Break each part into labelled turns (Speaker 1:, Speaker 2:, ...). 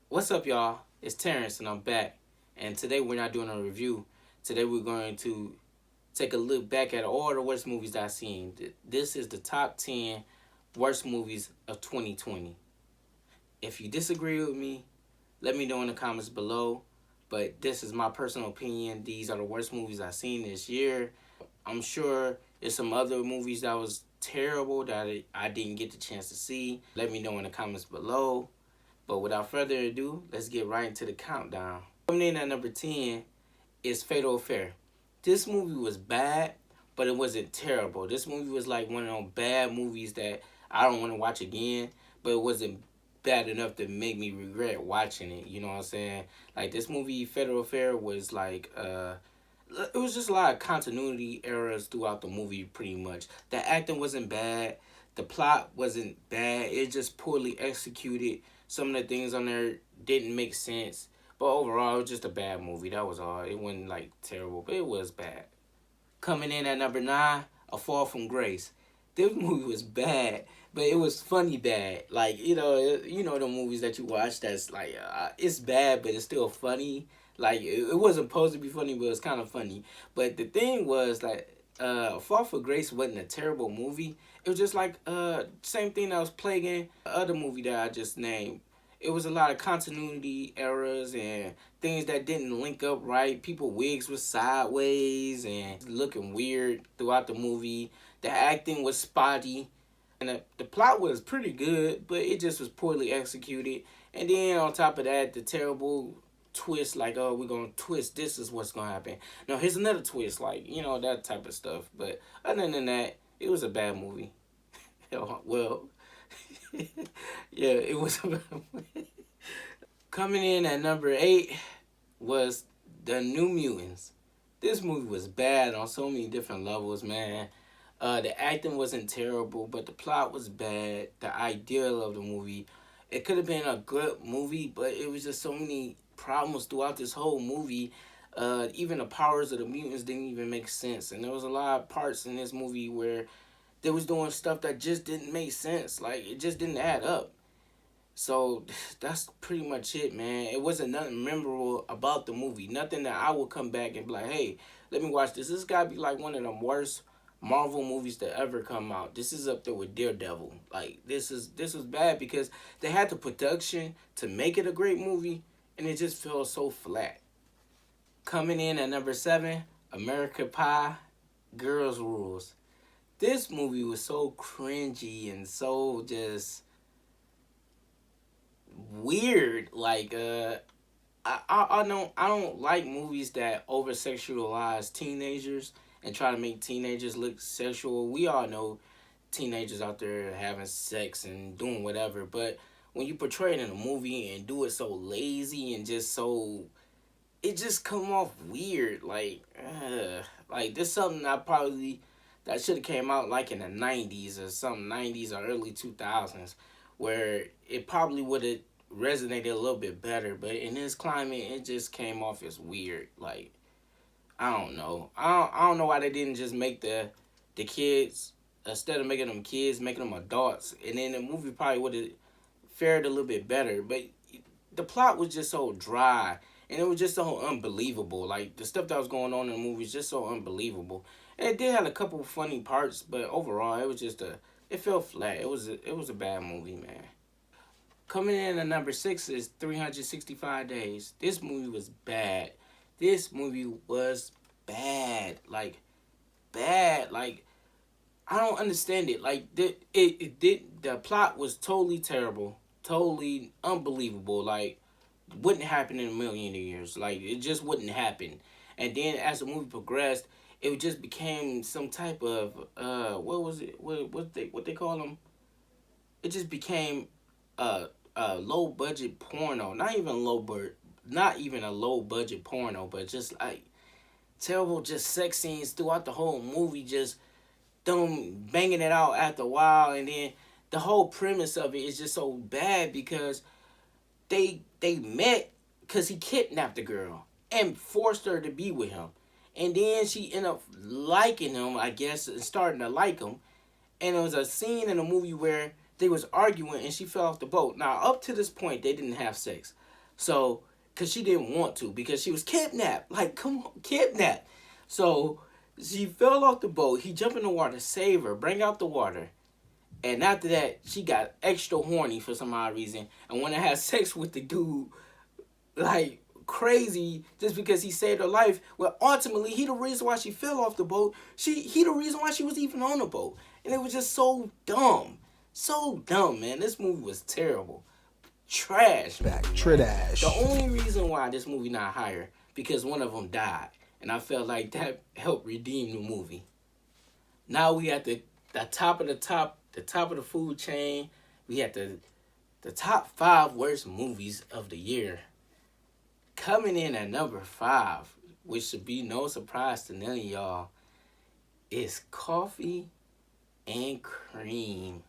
Speaker 1: What's up, y'all? It's Terrence, and I'm back. And today we're not doing a review. Today we're going to take a look back at all the worst movies I've seen. This is the top 10 worst movies of 2020. If you disagree with me, let me know in the comments below. But this is my personal opinion. These are the worst movies I've seen this year. I'm sure there's some other movies that was terrible that I didn't get the chance to see. Let me know in the comments below. But without further ado, let's get right into the countdown. Coming in at number 10 is Fatal Affair. This movie was bad, but it wasn't terrible. This movie was like one of those bad movies that I don't want to watch again, but it wasn't bad enough to make me regret watching it. You know what I'm saying? Like this movie, Fatal Affair, was like it was just a lot of continuity errors throughout the movie pretty much. The acting wasn't bad. The plot wasn't bad. It just poorly executed. Some of the things on there didn't make sense. But overall, it was just a bad movie. That was all. It wasn't like terrible, but it was bad. Coming in at number 9, A Fall from Grace. This movie was bad, but it was funny bad. Like you know the movies that you watch that's like it's bad, but it's still funny. Like it wasn't supposed to be funny, but it's kind of funny. But the thing was that A Fall for Grace wasn't a terrible movie. It was just like same thing that was plaguing the other movie that I just named. It was a lot of continuity errors and things that didn't link up right. People wigs was sideways and looking weird throughout the movie. The acting was spotty. And the plot was pretty good, but it just was poorly executed. And then on top of that, the terrible twist, like, oh, we're going to twist, this is what's going to happen. No, here's another twist, like, that type of stuff. But other than that, it was a bad movie. Well, yeah, it was a bad movie. Coming in at number 8 was The New Mutants. This movie was bad on so many different levels, man. The acting wasn't terrible, but the plot was bad. The idea of the movie, it could have been a good movie, but it was just so many problems throughout this whole movie. Even the powers of the mutants didn't even make sense, and there was a lot of parts in this movie where they was doing stuff that just didn't make sense. Like it just didn't add up. So that's pretty much it, man. It wasn't nothing memorable about the movie. Nothing that I would come back and be like, hey, let me watch this. This gotta be like one of the worst Marvel movies to ever come out. This is up there with Daredevil. Like this was bad because they had the production to make it a great movie and it just felt so flat. Coming in at number 7, America Pie, Girls Rules. This movie was so cringy and so just weird. Like I don't like movies that over sexualize teenagers and try to make teenagers look sexual. We all know teenagers out there having sex and doing whatever, but when you portray it in a movie and do it so lazy and just so it just come off weird. Like this something that should have came out like in the 90s or something, 90s or early 2000s, where it probably would have resonated a little bit better. But in this climate, it just came off as weird. Like I don't know. I don't know why they didn't just make the kids, instead of making them kids, making them adults, and then the movie probably would have fared a little bit better. But the plot was just so dry, and it was just so unbelievable. Like the stuff that was going on in the movie was just so unbelievable. And it did have a couple funny parts, but overall, it was just it felt flat. It was a bad movie, man. Coming in at number 6 is 365 Days. This movie was bad. This movie was bad. Like bad. Like I don't understand it. Like it did. The plot was totally terrible, totally unbelievable. Like wouldn't happen in a million years. Like it just wouldn't happen. And then as the movie progressed, it just became some type of what was it? What they call them? It just became a low budget porno. Not even a low budget porno, but just like terrible just sex scenes throughout the whole movie, just them banging it out after a while, and then the whole premise of it is just so bad because they met because he kidnapped the girl and forced her to be with him, and then she ended up liking him, I guess, and starting to like him. And there was a scene in the movie where they was arguing and she fell off the boat. Now up to this point they didn't have sex. So, because she didn't want to, because she was kidnapped. Like, come on, kidnapped. So, she fell off the boat. He jumped in the water, save her, bring out the water. And after that, she got extra horny for some odd reason. And when I had sex with the dude, like crazy, just because he saved her life. Well, ultimately, he the reason why she fell off the boat. He the reason why she was even on the boat. And it was just so dumb. So dumb, man. This movie was terrible. Trash.
Speaker 2: Back
Speaker 1: Movie,
Speaker 2: trash.
Speaker 1: the only reason why this movie not higher, because one of them died. And I felt like that helped redeem the movie. Now we at the top of the top of the food chain. We had the top 5 worst movies of the year. Coming in at number 5, which should be no surprise to none of y'all, is Coffee and Cream.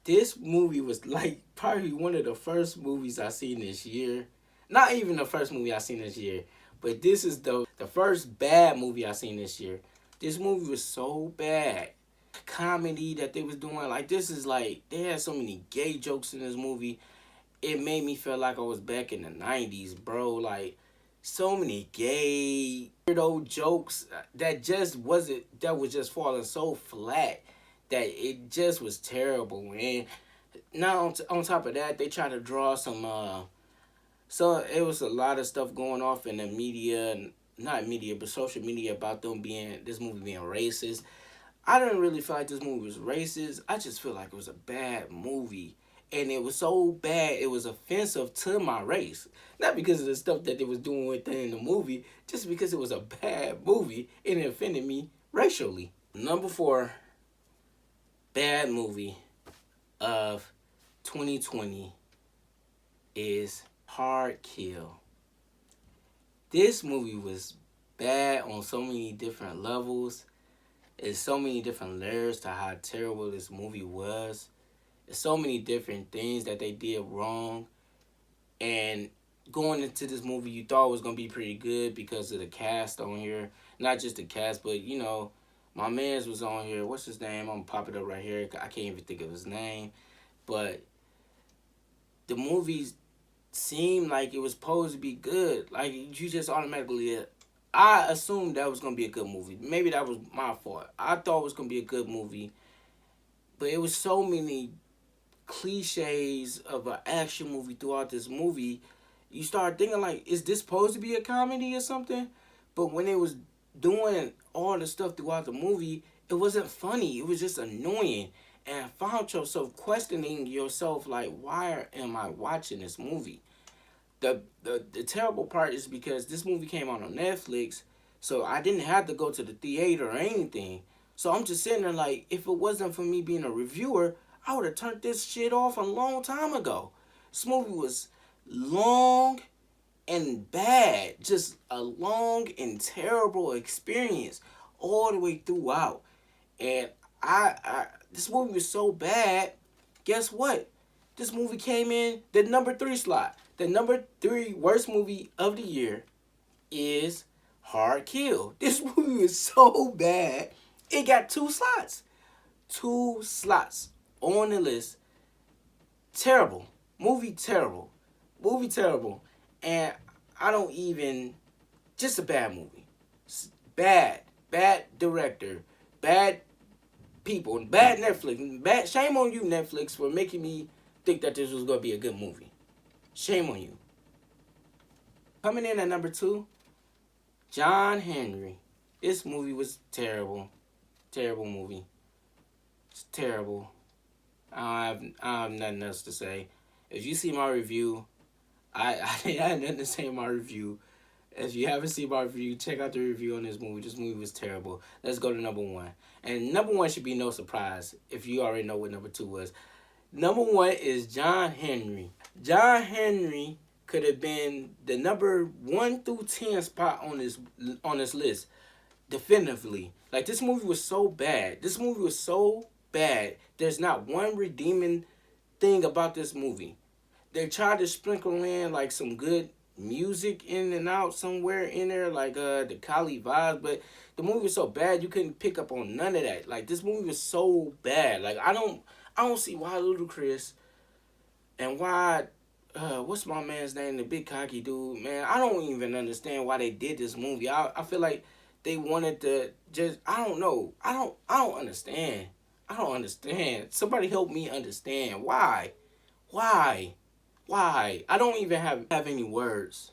Speaker 1: This movie was like probably one of the first movies I seen this year. Not even the first movie I seen this year, but this is the first bad movie I seen this year. This movie was so bad. Comedy that they was doing, like, this is like, they had so many gay jokes in this movie. It made me feel like I was back in the 90s, bro. Like, so many gay weirdo jokes that was just falling so flat that it just was terrible. And now on top of that, they try to draw some so it was a lot of stuff going off in the media, not media, but social media, about this movie being racist. I didn't really feel like this movie was racist. I just feel like it was a bad movie. And it was so bad, it was offensive to my race. Not because of the stuff that they was doing within the movie, just because it was a bad movie and it offended me racially. Number 4 bad movie of 2020 is Hard Kill. This movie was bad on so many different levels. There's so many different layers to how terrible this movie was. There's so many different things that they did wrong. And going into this movie, you thought it was going to be pretty good because of the cast on here. Not just the cast, but, you know, my man's was on here. What's his name? I'm going to pop it up right here. I can't even think of his name. But the movie seemed like it was supposed to be good. Like, you just automatically... I assumed that was going to be a good movie. Maybe that was my fault. I thought it was going to be a good movie. But it was so many cliches of an action movie throughout this movie. You start thinking, like, is this supposed to be a comedy or something? But when it was doing all the stuff throughout the movie, it wasn't funny. It was just annoying. And I found yourself questioning yourself, like, why am I watching this movie? The terrible part is because this movie came out on Netflix, so I didn't have to go to the theater or anything. So I'm just sitting there like, if it wasn't for me being a reviewer, I would have turned this shit off a long time ago. This movie was long and bad. Just a long and terrible experience all the way throughout. And this movie was so bad, guess what? This movie came in the number 3 slot. The number 3 worst movie of the year is Hard Kill. This movie was so bad, it got 2 slots. 2 slots on the list. Terrible. Movie terrible. Movie terrible. And I don't even... Just a bad movie. Bad. Bad director. Bad people. Bad Netflix. Shame on you, Netflix, for making me think that this was going to be a good movie. Shame on you. Coming in at number 2, John Henry. This movie was terrible. Terrible movie. It's terrible. I have nothing else to say. If you see my review, I had nothing to say in my review. If you haven't seen my review, check out the review on this movie. This movie was terrible. Let's go to number 1. And number 1 should be no surprise if you already know what number 2 was. Number 1 is John Henry. John Henry could have been the number 1 through 10 spot on this list, definitively. Like, this movie was so bad. This movie was so bad. There's not one redeeming thing about this movie. They tried to sprinkle in like some good music in and out somewhere in there, like the Kali vibes, but the movie was so bad you couldn't pick up on none of that. Like, this movie was so bad. Like, I don't see why Ludacris and why what's my man's name? The big cocky dude, man. I don't even understand why they did this movie. I feel like they wanted to just, I don't know. I don't understand. I don't understand. Somebody help me understand. Why? Why? Why? I don't even have any words.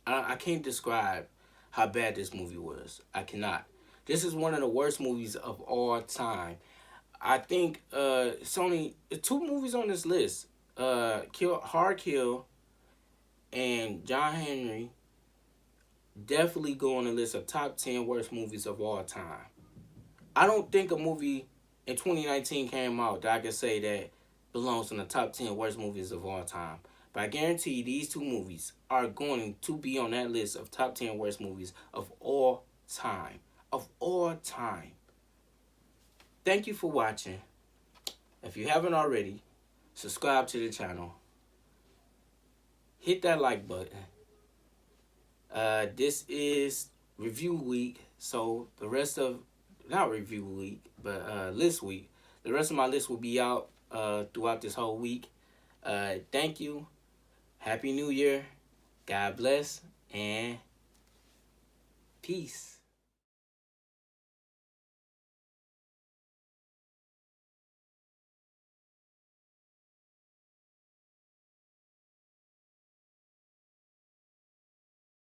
Speaker 1: I can't describe how bad this movie was. I cannot. This is one of the worst movies of all time. I think it's only two movies on this list. Hard Kill and John Henry definitely go on the list of top 10 worst movies of all time. I don't think a movie in 2019 came out that I can say that belongs in the top 10 worst movies of all time. But I guarantee these two movies are going to be on that list of top 10 worst movies of all time. Of all time. Thank you for watching. If you haven't already, subscribe to the channel. Hit that like button. This is review week, so the rest of, not review week, but list week. The rest of my list will be out throughout this whole week. Thank you. Happy New Year. God bless and peace.